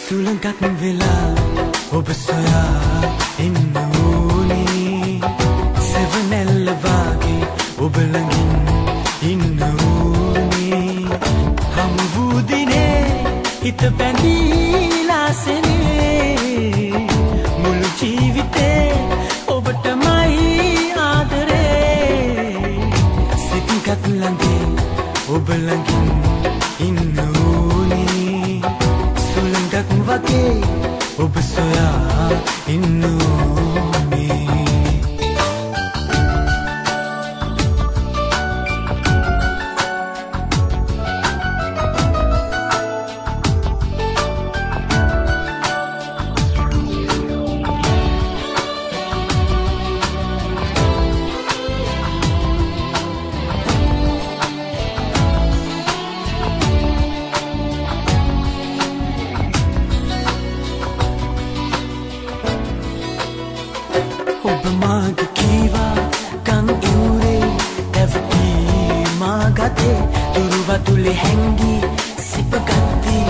සුළඟක් වෙලා ඔබ සොයා ඉන්න ඕනේ සෙවනැල්ල වාගේ ඔබ ළඟින් ඉන්න ඕනේ හමු වූ දිනේ හිත බැඳීලා සෙනේ මුළු ජීවිතේ ඔබටමයි ආදරේ සිතකට ළඟේ ඔබ ළඟින් ඉන්න ඕනේ සුළඟක් වගේ ඔබ සොයා ඉන්න ඕනේ ඔබ මාගේ කීවා කන් ඉවුරේ දැවටි මාගතේ දුරුවතුලේ හැංගී සිපගත්තී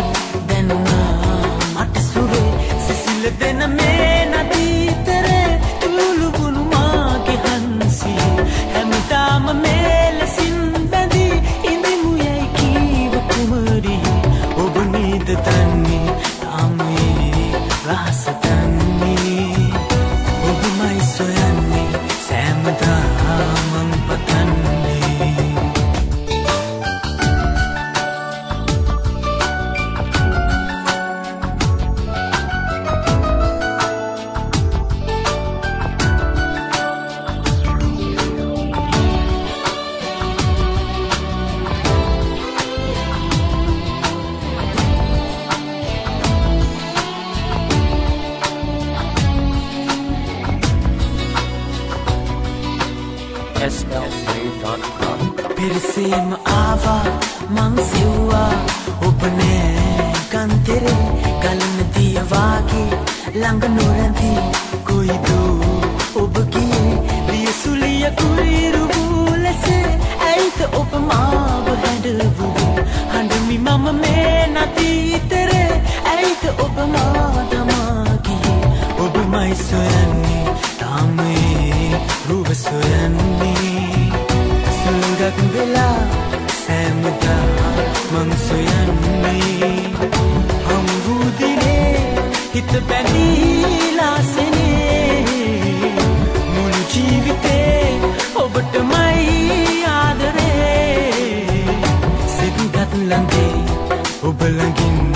දැනුණා මට සුවේ සිසිල දෙන මේ නදීතරේ තුළුගුණු මාගේ හන්සිය හැමදාම මේ ලෙසින් බැඳී ඉඳිමු යයි කීව කුමරි ඔබ නේද දන්නේ තාම ඒ රහස දන්නේ ඔබමයි සොයන්නේ සෑමදා මං පතන්නේ SLA.com පිරිසේම ආවා මං සිව්වා ඔබ නෑ කන්තරේ ගලන දිය වාගේ ළඟ නොරැඳී කොයිද ඔබ ගියේ ලියසුලිය කුරිරු වූ ලෙස ඇයිද ඔබ මාව හැඬවුවේ හඬමි මම මේ නදීතරේ ඇයිද ඔබ මාදමා ගියේ ඔබමයි සොයන්නේ තාම ඒ රුව සොයන්නේ සුළඟක් වෙලා සෑමදා මං සොයන්නේ හමු වූ දිනේ හිත බැඳීලා සෙනේ මුළු ජීවිතේ ඔබටමයි ආදරේ සිතකට ළඟේ ඔබ ළඟින්